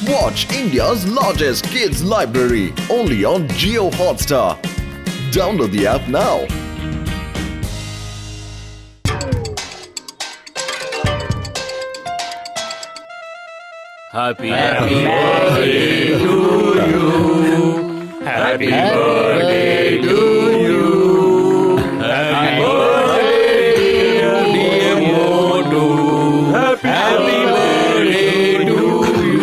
Watch India's largest kids library only on Jio Hotstar. Download the app now. Happy birthday to you. Happy birthday to you. Happy birthday dear Modu. Happy birthday to you.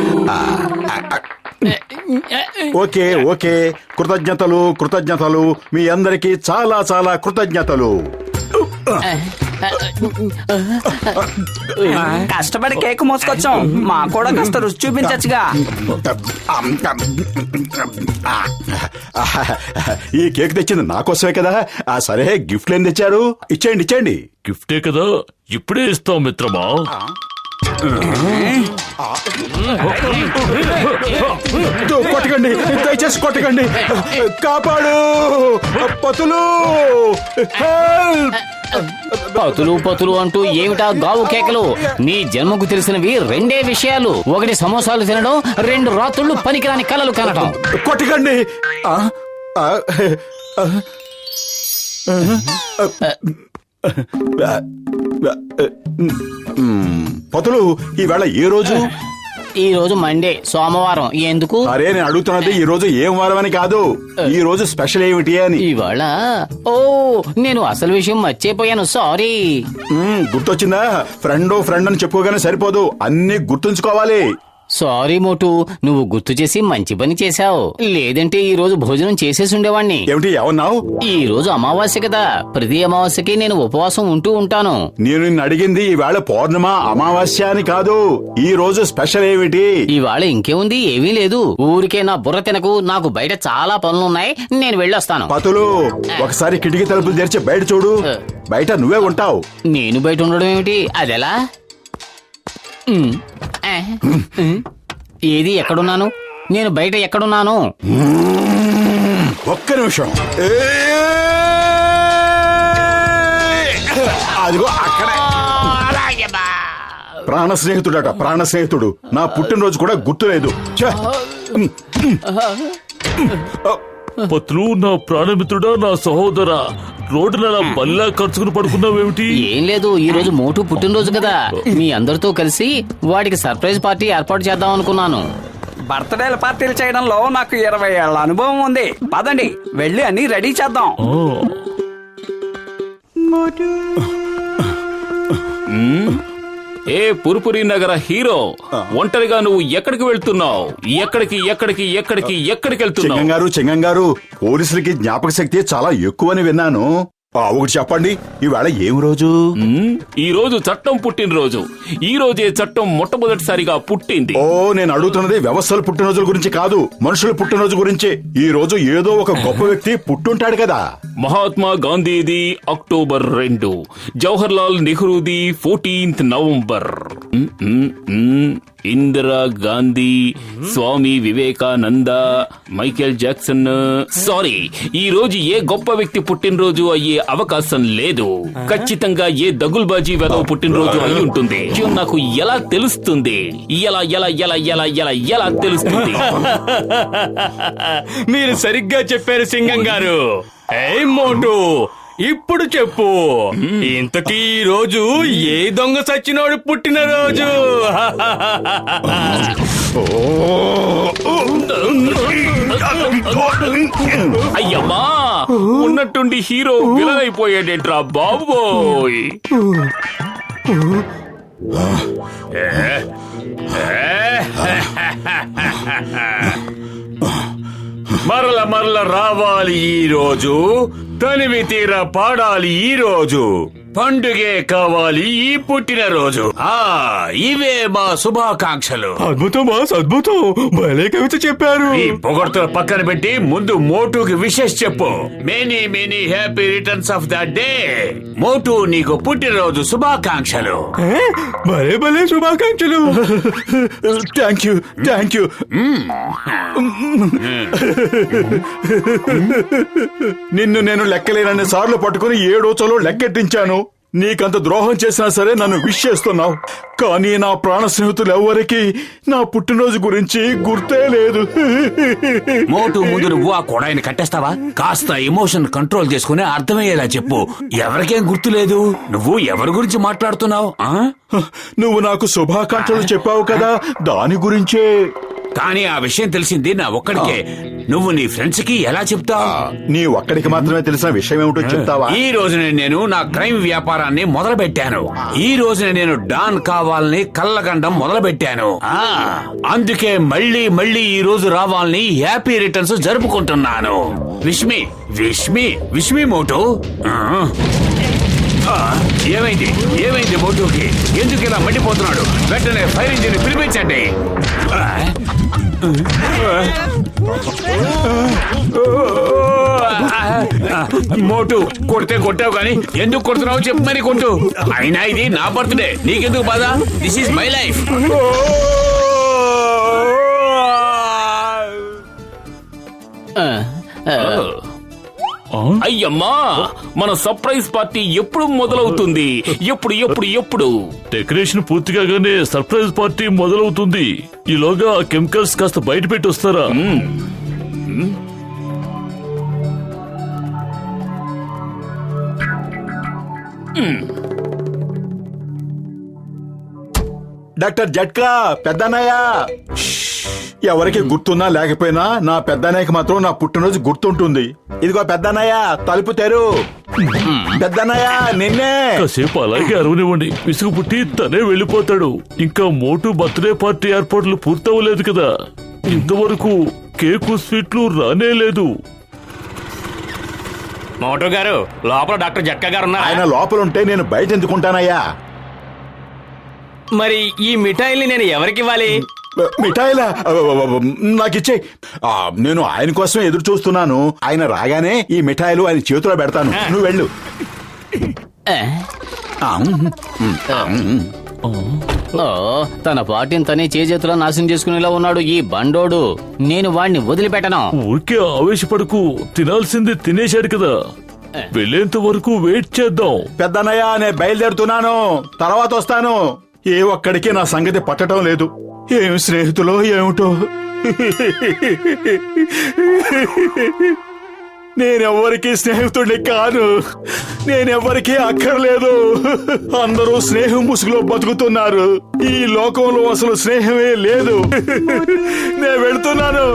Okay okay కృతజ్ఞతలు మీ అందరికీ చాలా చాలా కృతజ్ఞతలు. కష్టపడి cake మోసుకొచ్చాం, మా కూడా కాస్త రుచి చూపించచ్చుగా. ఈ కేక్ తెచ్చింది నాకోసమే కదా. సరే గిఫ్ట్లు ఏం తెచ్చారు? ఇచ్చేయండి. గిఫ్టే కదా, ఇప్పుడే ఇస్తాం మిత్రమా. కొట్టకండి, దయచేసి కొట్టకండి. కాపాడు పతులు. పతులు అంటూ ఏమిటా గావు కేకలు? నీ జన్మకు తెలిసినవి రెండే విషయాలు. ఒకటి సమోసాలు తినడం, 2 రాత్రుళ్ళు పనికిరాని కలలు కనడం. కొట్టకండి. పతులు, ఈవేళ ఏ రోజు? ఈ రోజు మండే, సోమవారం. ఎందుకు? అరే నేను అడుగుతున్నది ఈ రోజు ఏం వారం అని కాదు, ఈ రోజు స్పెషల్ ఏమిటి అని. ఇవాళ నేను అసలు విషయం మర్చిపోయాను, సారీ. గుర్తొచ్చిందా? ఫ్రెండ్ అని చెప్పుకోగానే సరిపోదు, అన్ని గుర్తుంచుకోవాలి. సారీ మోటు, నువ్వు గుర్తు చేసి మంచి పని చేశావు. లేదంటే ఈ రోజు భోజనం చేసేసి ఉండేవాణ్ణి. ఏమిటి ఏమన్నావు? ఈ రోజు అమావాస్య కదా, ప్రతి అమావాస్యకి నేను ఉపవాసం ఉంటూ ఉంటాను. నేను నిన్ను అడిగింది ఈవేళ పౌర్ణమ అమావాస్య అని కాదు, ఈ రోజు స్పెషల్ ఏమిటి? ఇవాళ ఇంకేముంది, ఏమీ లేదు. ఊరికే నా బుర్ర తినకు, నాకు బయట చాలా పనులున్నాయి, నేను వెళ్ళొస్తాను. పతులు, ఒకసారి కిటికీ తలుపులు తెరిచి బయట చూడు. బయట నువ్వే ఉంటావు. నేను బయట ఉండడం ఏమిటి? అదెలా? ఏది, ఎక్కడున్నాను నేను? బయట ఎక్కడున్నాను? ఒక్క నిమిషం. అదిగో అక్కడే. ప్రాణ స్నేహితుడు. నా పుట్టినరోజు కూడా గుర్తులేదు. పత్రు, నా ప్రాణమిత్రుడా, నా సహోదరా, రోడ్డున బల్లా ఖర్చుకుని పడుకున్నావేమిటి? ఏం లేదు, ఈ రోజు మోటు పుట్టినరోజు కదా, మీ అందరితో కలిసి వాడికి సర్ప్రైజ్ పార్టీ ఏర్పాటు చేద్దాం అనుకున్నాను. బర్త్డేల పార్టీలు చేయడంలో నాకు 20 ఏళ్ల అనుభవం ఉంది. పదండి, వెళ్ళి అన్ని రెడీ చేద్దాం. ఏ పురుపురి నగర హీరో, ఒంటరిగా నువ్వు ఎక్కడికి వెళ్తున్నావు? ఎక్కడికి వెళ్తున్నావు? చెంగం గారు, పోలీసులకి జ్ఞాపక శక్తి చాలా ఎక్కువని విన్నాను. ఒకటి చెప్పండి, ఈవేళ ఏం రోజు? ఈ రోజు చట్టం పుట్టినరోజు. ఈ రోజే చట్టం మొట్టమొదటిసారిగా పుట్టింది. నేను అడుగుతున్నది వ్యవస్థల పుట్టినరోజుల గురించి కాదు, మనుషుల పుట్టినరోజు గురించి. ఈ రోజు ఏదో ఒక గొప్ప వ్యక్తి పుట్టుంటాడు కదా. మహాత్మా గాంధీది అక్టోబర్ 2, జవహర్ లాల్ నెహ్రూది 14th November, Indira Gandhi, Swami Vivekananda, Michael Jackson. Sorry, ఈ రోజు ఏ గొప్ప వ్యక్తి పుట్టినరోజు అయ్యే అవకాశం లేదు. ఖచ్చితంగా ఏ దగుల్బాజీ వెధవ పుట్టినరోజు అయి ఉంటుంది. నాకు ఎలా తెలుస్తుంది? ఎలా తెలుస్తుంది? మీరు సరిగ్గా చెప్పారు సింగం గారు. ఏయ్ మోటు, ఇప్పుడు చెప్పు, ఇంతకీ ఈ రోజు ఏ దొంగ సచ్చినోడు పుట్టినరోజు? అయ్యమ్మా, ఉన్నట్టుండి హీరో విలన్ అయిపోయాడేంట్రా బాబోయ్. మరల రావాలి ఈ రోజు, తనివి తీర పాడాలి ఈ రోజు, పండుగే కావాలి ఈ పుట్టినరోజు. ఇవే మా శుభాకాంక్షలు. అద్భుతం బాస్, అద్భుతం. భలే కవిత చెప్పారు. ఈ పొగడ్తల పక్కన పెట్టి ముందు మోటుకి విషెస్ చెప్పు. Many many happy returns of the day. Motu, నీకు పుట్టినరోజు శుభాకాంక్షలు. భలే భలే శుభాకాంక్షలు. Thank you. నిన్ను నేను లెక్కలేనన్ని సార్లు పట్టుకుని 7 రోజులు లెక్కెట్టించాను. నీకంత ద్రోహం చేసినా సరే నన్ను విష్ చేస్తున్నావు, కానీ నా ప్రాణ స్నేహితులు ఎవరికి నా పుట్టినరోజు గురించి గుర్తే లేదు. మోటు ముందు నువ్వు ఆ కొడాయిని కట్టేస్తావా? కాస్త ఎమోషన్ కంట్రోల్ చేసుకుని అర్థమయ్యేలా చెప్పు. ఎవరికేం గుర్తులేదు. నువ్వు ఎవరి గురించి మాట్లాడుతున్నావు? నువ్వు నాకు శుభాకాంక్షలు చెప్పావు కదా, దాని గురించే. కానీ ఆ విషయం తెలిసింది నా ఒక్కడికే. నువ్వు నీ ఫ్రెండ్స్ కి ఎలా చెప్తావు? నీ ఒక్కడికి మాత్రమే తెలిసిన విషయం ఏమిటో చెప్తావా? ఈ రోజునే నేను నా క్రైమ్ వ్యాపారాన్ని మొదలు పెట్టాను. ఈ రోజునే నేను డాన్ కావాలని కళ్ళగండం మొదలు పెట్టాను. అందుకే మళ్ళీ మళ్ళీ ఈ రోజు రావాలని హ్యాపీ రిటర్న్స్ జరుపుకుంటున్నాను. Wish me wish me wish me Motu. ఏమైంది ఏమైంది మోటుకి? ఎందుకు ఇలా మండిపోతున్నాడు? వెంటనే ఫైర్ ఇంజిన్ పిలిపించండి. మోటు కొడితే కొట్టావు కానీ ఎందుకు కొడుతున్నావు చెప్పు మరి కొట్టు. అయినా ఇది నా బర్త్డే, నీకెందుకు బాధ? This is my life. అయ్యమ్మా, మన సర్ప్రైజ్ పార్టీ ఎప్పుడు మొదలవుతుంది? ఎప్పుడు ఎప్పుడు ఎప్పుడు? డెకరేషన్ పూర్తి కాగానే సర్ప్రైజ్ పార్టీ మొదలవుతుంది. ఈలోగా కెమికల్స్ కాస్త బయట పెట్టి వస్తారా? డాక్టర్ జట్కా, పెద్దన్నయ్య. ఎవరికి గుర్తున్నా లేకపోయినా నా పెద్దన్నయ్యకి మాత్రం నా పుట్టినరోజు గుర్తుంటుంది. ఇదిగో పెద్దన్నయ్య, తలుపు తెరు. పెద్దన్నయ్య, నిన్నే. కాసేపు అలాగే అరవనివ్వండి, విసుగు పుట్టి తనే వెళ్ళిపోతాడు. ఇంకా మోటు బర్త్డే పార్టీ ఏర్పాట్లు పూర్తవలేదు కదా, ఇంతవరకు కేకు స్వీట్లు రానే లేదు. మోటో గారు, లోపల డాక్టర్ జట్కా గారు ఉన్నారు. ఆయన లోపలుంటే నేను బయట ఎందుకుంటానయ్యా? మరి ఈ మిఠాయిల్ని నేను ఎవరికి ఇవ్వాలి? మిఠాయిలా? నాకిచ్చే. నేను ఆయన కోసం ఎదురు చూస్తున్నాను. ఆయన రాగానే ఈ మిఠాయిలు ఆయన చేతిలో పెడతాను. నువ్వు వెళ్ళు. తన పార్టీని తనే చేతుల్లో నాశనం చేసుకునేలా ఉన్నాడు ఈ బండోడు. నేను వాడిని వదిలిపెట్టను. ఊరికే ఆవేశపడకు, తినాల్సింది తినేశాడు కదా, వెళ్ళేంత వరకు వెయిట్ చేద్దాం. పెద్దన్నయ్య, నేను బయలుదేరుతున్నాను, తర్వాత వస్తాను. ఏ ఒక్కడికి నా సంగతి పట్టడం లేదు. ఏం స్నేహితులో ఏమిటో. నేనెవ్వరికీ స్నేహితుడిని కాను, నేనెవ్వరికీ అక్కర్లేదు. అందరూ స్నేహం ముసుగులో బతుకుతున్నారు. ఈ లోకంలో అసలు స్నేహమే లేదు. నేను వెళ్తున్నాను.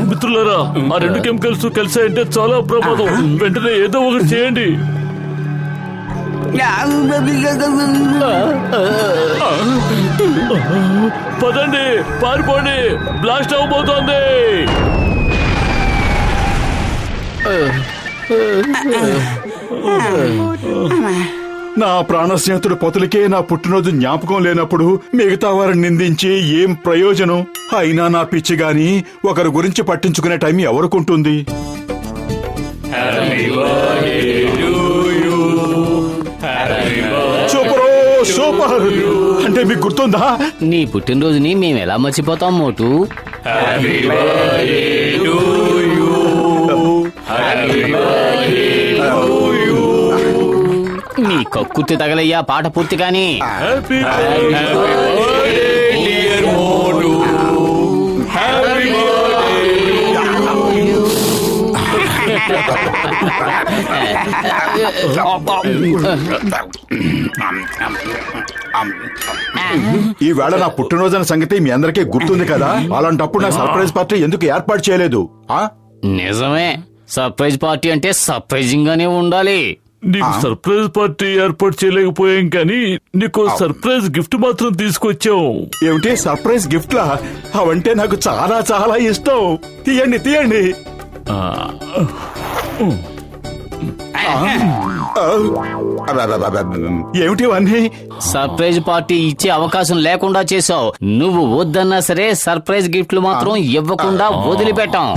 మిత్రులారా, ఆ రెండు కెమికల్స్ కలిసాయంటే చాలా ప్రమాదం. వెంటనే ఏదో ఒకటి చేయండి. పదండి, పారిపోండి, బ్లాస్ట్ అవబోతోంది. నా ప్రాణ స్నేహితుడు పొతులకే నా పుట్టినరోజు జ్ఞాపకం లేనప్పుడు మిగతా వారిని నిందించి ఏం ప్రయోజనం? అయినా నా పిచ్చి గాని ఒకరి గురించి పట్టించుకునే టైం ఎవరికుంటుంది? Super super. అంటే మీకు గుర్తుందా? నీ పుట్టినరోజుని మేము ఎలా మర్చిపోతాం మోటు? నీ కక్కుర్తి తగలయ్యా పాట పూర్తి కానీ. హ్యాపీ ఈ వేళ నా పుట్టినరోజు అనే సంగతి మీ అందరికీ గుర్తుంది కదా. అలాంటప్పుడు నా సర్ప్రైజ్ పార్టీ ఎందుకు ఏర్పాటు చేయలేదు? నిజమే, సర్ప్రైజ్ పార్టీ అంటే సర్ప్రైజింగ్ గానే ఉండాలి. నీకు సర్ప్రైజ్ పార్టీ ఏర్పాటు చేయలేకపోయాం కానీ నీకు సర్ప్రైజ్ గిఫ్ట్ మాత్రం తీసుకొచ్చాం. ఏమిటి సర్ప్రైజ్ గిఫ్ట్లా? అవంటే నాకు చాలా చాలా ఇష్టం. తీయండి తీయండి. ఏమిటివన్నీ? సర్ప్రైజ్ పార్టీ ఇచ్చే అవకాశం లేకుండా చేసావు. నువ్వు వద్దన్నా సరే సర్ప్రైజ్ గిఫ్ట్లు మాత్రం ఇవ్వకుండా వదిలిపెట్టాం.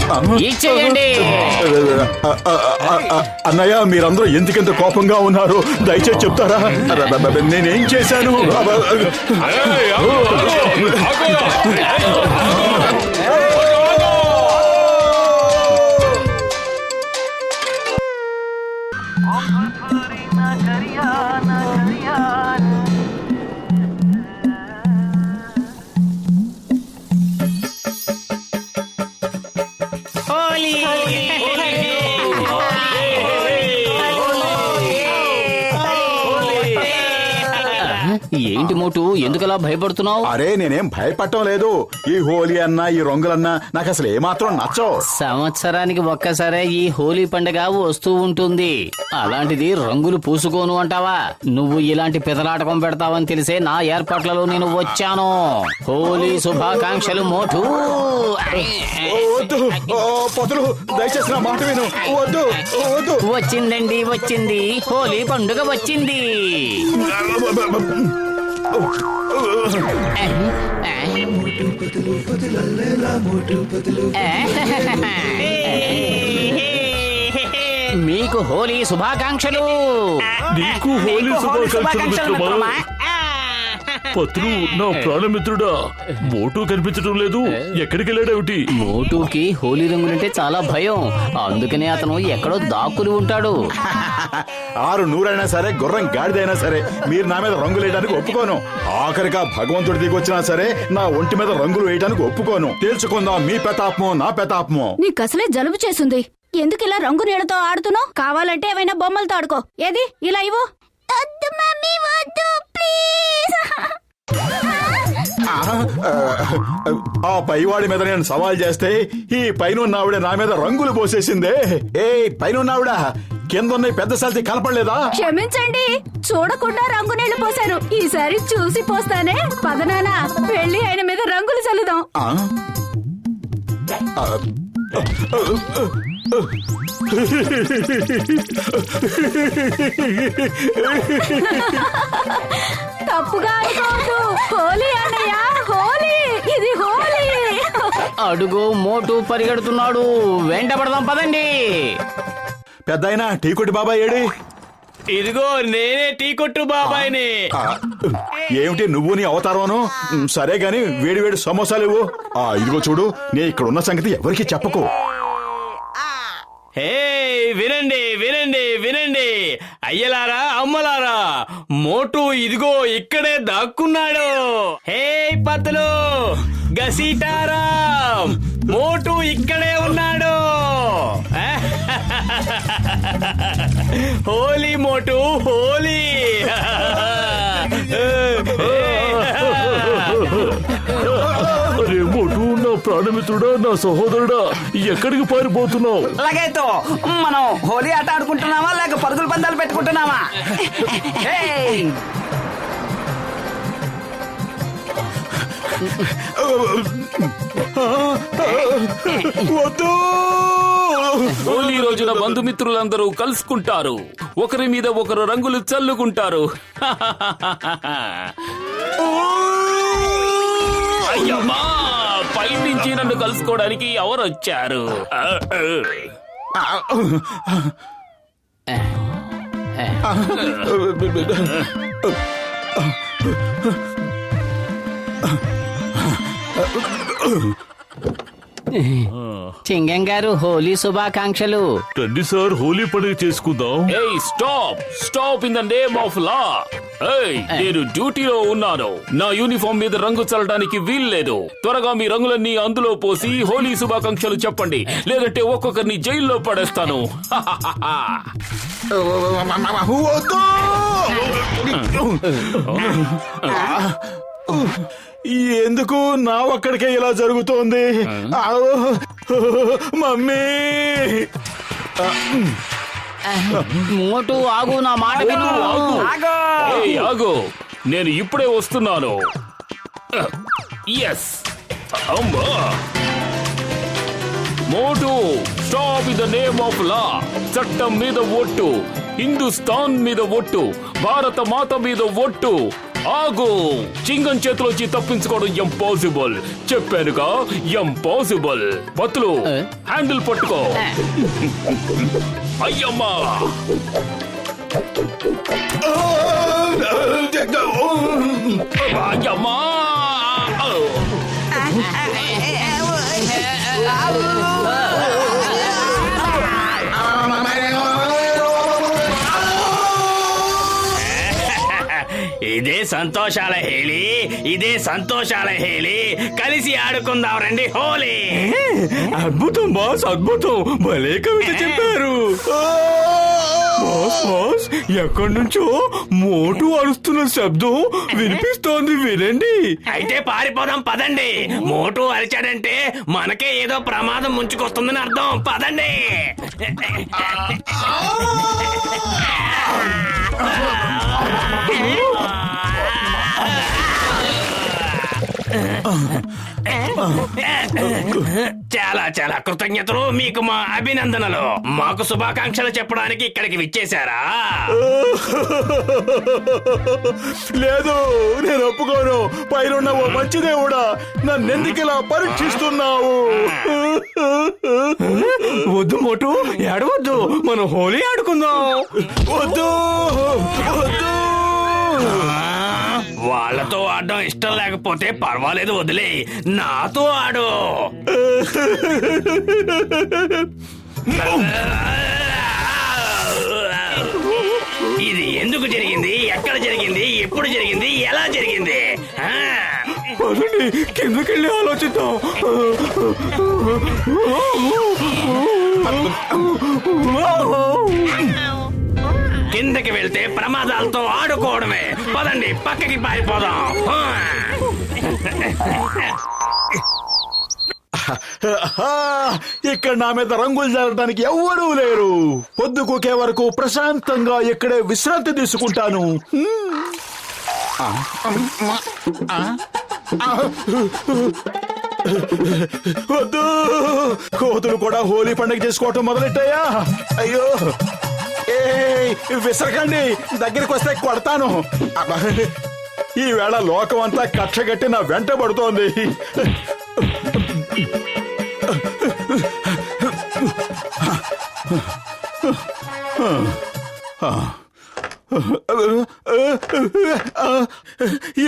ఇచ్చేయండి. అన్నయ్య, మీరందరూ ఎందుకెంత కోపంగా ఉన్నారు? దయచేసి చెప్తారా? నేనేం చేశాను? ఏంటి మోటు ఎందుకలా భయపడుతున్నావు? అరే నేనేం భయపడటం లేదు. ఈ హోలీ అన్నా ఈ రంగులన్నా నాకు అసలు ఏమాత్రం నచ్చవు. సంవత్సరానికి ఒక్కసారే ఈ హోలీ పండుగ వస్తూ ఉంటుంది. అలాంటిది రంగులు పూసుకోను అంటావా? నువ్వు ఇలాంటి పితలాటకం పెడతావని తెలిసే నా ఏర్పాట్లలో నేను వచ్చాను. హోలీ శుభాకాంక్షలు మోటు. వద్దు పొదలు, దయచేసి నా మాట విను. వద్దు వద్దు. వచ్చిందండి, వచ్చింది హోలీ పండుగ వచ్చింది. మీకు హోలీ శుభాకాంక్షలు. నీకు హోలీ శుభాకాంక్షలు మిత్రమా. పత్రు నా ప్రాణమిత్రుడా, మోటు కనిపించడం లేదు. ఎక్కడికి వెళ్ళాడేమిటి? మోటుకి హోలీ రంగులంటే చాలా భయం. అందుకనే అతను ఎక్కడో దాక్కుని ఉంటాడు. 6 నూరైనా సరే, గుర్రం గాడిదైనా సరే, మీరు నా మీద రంగులు వేయడానికి ఒప్పుకోను. ఆఖరిగా భగవంతుడి దిగొచ్చినా సరే నా ఒంటి మీద రంగులు వేయడానికి ఒప్పుకోను. తేల్చుకుందాం మీ పెతాపమో నా పెతాపమో. నీకసలే జలుబు చేసింది. ఎందుకు ఇలా రంగు నీళ్ళతో ఆడుతున్నావు? కావాలంటే ఏమైనా బొమ్మలతో ఆడుకో. ఏది ఇలా ఇవ్వు. ఆ పైవాడి మీద నేను సవాల్ చేస్తే ఈ పైన ఆవిడ నా మీద రంగులు పోసేసిందే. ఏ పైన ఆవిడ కింద ఉన్న పెద్ద సాల్తి కనపడలేదా? క్షమించండి, చూడకుండా రంగు నీళ్లు పోసాను. ఈసారి చూసి పోస్తానే. పదనానా వెళ్ళి ఆయన మీద రంగులు చల్లుదాం. తప్పుగా అనుకోవద్దు. హోలీ అన్నయ్య, హోలీ, ఇది హోలీ. అడుగు మోటు పరిగెడుతున్నాడు. వెంటపడదాం పదండి. పెద్దాయన టీ కొట్టి బాబాయ్ ఏడి? ఇదిగో నేనే టీ కొట్టు బాబాయిని. ఏమిటి నువ్వు నీ అవతారమును? సరే గాని వేడి వేడి సమోసాలు ఇవ్వు. ఇదిగో చూడు, నే ఇక్కడ ఉన్న సంగతి ఎవరికి చెప్పకు. హే వినండి వినండి వినండి, అయ్యలారా అమ్మలారా, మోటు ఇదిగో ఇక్కడే దాక్కున్నాడు. హే పత్తులు, గసీటారాం, మోటు ఇక్కడే ఉన్నాడు. హోలీ మోటు హోలీ. అరే మోటు, నా ప్రాణమిత్రుడా, నా సహోదరుడా, ఎక్కడికి పారిపోతున్నావు? అలాగైతే మనం హోలీ ఆట ఆడుకుంటున్నావా లేక పరుగుల పందాలు పెట్టుకుంటున్నావా? వద్దు. హోలీ రోజున బంధుమిత్రులందరూ కలుసుకుంటారు. ఒకరి మీద ఒకరు రంగులు చల్లుకుంటారు. అయ్యమ్మా, పైనుంచి నన్ను కలుసుకోవడానికి ఎవరు వచ్చారు? చింగం గారు హోలీ శుభాకాంక్షలు. రండి సార్, హోలీ పండుగ చేసుకుందాం. ఏయ్ stop stop, in the name of లా. నేను డ్యూటీలో ఉన్నాను. నా యూనిఫామ్ మీద రంగు చల్లడానికి వీల్లేదు. త్వరగా మీ రంగులన్నీ అందులో పోసి హోలీ శుభాకాంక్షలు చెప్పండి, లేదంటే ఒక్కొక్కరిని జైల్లో పడేస్తాను. ఎందుకు నా ఒక్కడికే ఇలా జరుగుతోంది? మమ్మీ, మోటు ఆగు, నా మాట విను. ఏయ్, ఆగు, నేను ఇప్పుడే వస్తున్నాను. ఎస్ అమ్మా. Motu, stop in the name of law. చట్టం మీద ఒట్టు, హిందుస్థాన్ మీద ఒట్టు, భారత మాత మీద ఒట్టు. ఆగు, చింగం చేతిలోంచి తప్పించుకోవడం ఇంపాసిబుల్. చెప్పానుగా, ఇంపాసిబుల్. పత్తులు, హ్యాండిల్ పట్టుకో. అయ్యమ్మా, అయ్యమ్మా. ఇదే సంతోషాల హేళి, ఇదే సంతోషాల హేళి. కలిసి ఆడుకుందాం రండి హోలీ. అద్భుతం బాస్, అద్భుతం. భలే కవిత చెప్పారు. బాస్, ఎక్కడి నుంచో మోటు అరుస్తున్న శబ్దం వినిపిస్తోంది, వినండి. అయితే పారిపోదాం పదండి. మోటు అరిచాడంటే మనకే ఏదో ప్రమాదం ముంచుకొస్తుందని అర్థం. పదండి. చాలా చాలా కృతజ్ఞతలు. మీకు మా అభినందనలు. మాకు శుభాకాంక్షలు చెప్పడానికి ఇక్కడికి విచ్చేశారా? లేదు, నేను ఒప్పుకోను. పైన ఓ మంచి దేవుడా, నన్నెందుకు ఇలా పరీక్షిస్తున్నావు? వద్దు మోటు, ఏడవద్దు. మనం హోలీ ఆడుకుందాం. వద్దు వద్దు. వాళ్ళతో ఆడడం ఇష్టం లేకపోతే పర్వాలేదు, వదిలే. నాతో ఆడు. ఇది ఎందుకు జరిగింది, ఎక్కడ జరిగింది, ఎప్పుడు జరిగింది, ఎలా జరిగింది? పదండి కిందకెళ్ళి ఆలోచిద్దాం. కిందకి వెళ్తే ప్రమాదాలతో ఆడుకోవడమే. పదండి పక్కకి పారిపోదాం. ఇక్కడ నా మీద రంగులు జరగడానికి ఎవ్వరూ లేరు. పొద్దుకూకే వరకు ప్రశాంతంగా ఇక్కడే విశ్రాంతి తీసుకుంటాను. వద్దు, కోతులు కూడా హోలీ పండుగ చేసుకోవటం మొదలెట్టాయా? అయ్యో, విసరకండి, దగ్గరికి వస్తే కొడతాను. ఈవేళ లోకం అంతా కక్షగట్టి నా వెంట పడుతోంది.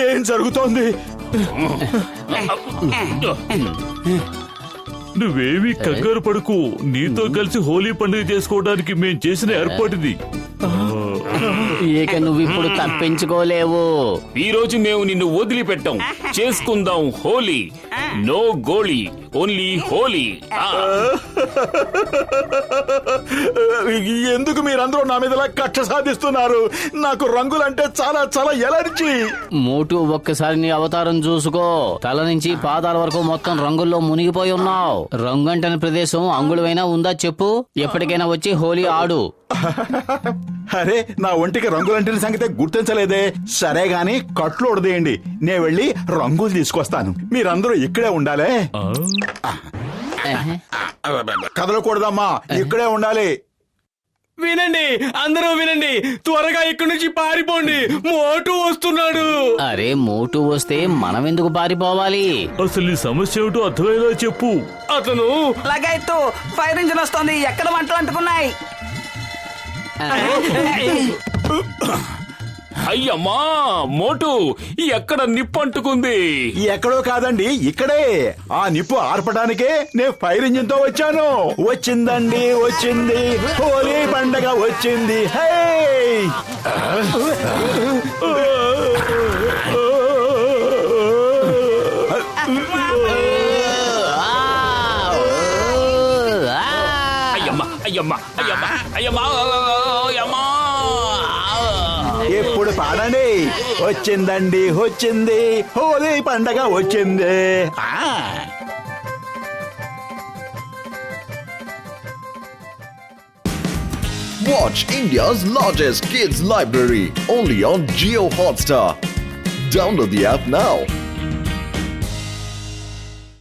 ఏం జరుగుతోంది? నువ్వేమీ కంగారు పడుకు. నీతో కలిసి హోలీ పండుగ చేసుకోవడానికి మేం చేసిన ఏర్పాటుది. ఇక నువ్వు ఇప్పుడు తప్పించుకోలేవు. ఈ రోజు మేము నిన్ను వదిలిపెట్టాం. చేసుకుందాం హోలీ. నో గోళీ, ఓన్లీ హోలీ. ఎందుకు మీరందరూ నా మీద కక్ష సాధిస్తున్నారు? నాకు రంగులంటే చాలా చాలా ఎలర్జీ. మోటు, ఒక్కసారి నీ అవతారం చూసుకో. తల నుంచి పాదాల వరకు మొత్తం రంగుల్లో మునిగిపోయి ఉన్నావు. రంగంటని ప్రదేశం అంగుళమైనా ఉందా చెప్పు? ఎప్పటికైనా వచ్చి హోలీ ఆడు. అరే, నా ఒంటికి రంగులంటిన సంగతే గుర్తించలేదే. సరే గాని కట్లు ఉడదేయండి, నే వెళ్ళి రంగులు తీసుకొస్తాను. మీరందరూ ఇక్కడే ఉండాలే. కదలకూడదమ్మా, ఇక్కడే ఉండాలి. వినండి, అందరూ వినండి. త్వరగా ఇక్కడి నుంచి పారిపోండి. మోటు వస్తున్నాడు. అరే, మోటు వస్తే మనం ఎందుకు పారిపోవాలి? అసలు ఈ సమస్య ఏమిటో అర్థమయ్యేలా చెప్పు. అతను లగాయత్తు, ఫైర్ ఇంజిన్ వస్తుంది. ఎక్కడ మంటలు అంటుకున్నాయి? అయ్యమ్మా, మోటు, ఎక్కడ నిప్పు అంటుకుంది? ఎక్కడో కాదండి, ఇక్కడే. ఆ నిప్పు ఆర్పడానికే నేను ఫైర్ ఇంజిన్ తో వచ్చాను. వచ్చిందండి, వచ్చింది, హోలీ పండగ వచ్చింది. హే, అయ్యమ్మా, అయ్యమ్మా, అయ్యమ్మా, అయ్యమ్మా, అయ్యమ్మా. ఎప్పుడు పాడండి. వచ్చిందండి, వచ్చింది, హోలీ పండగ వచ్చింది. Watch India's largest kids library only on Jio Hotstar. Download the app now.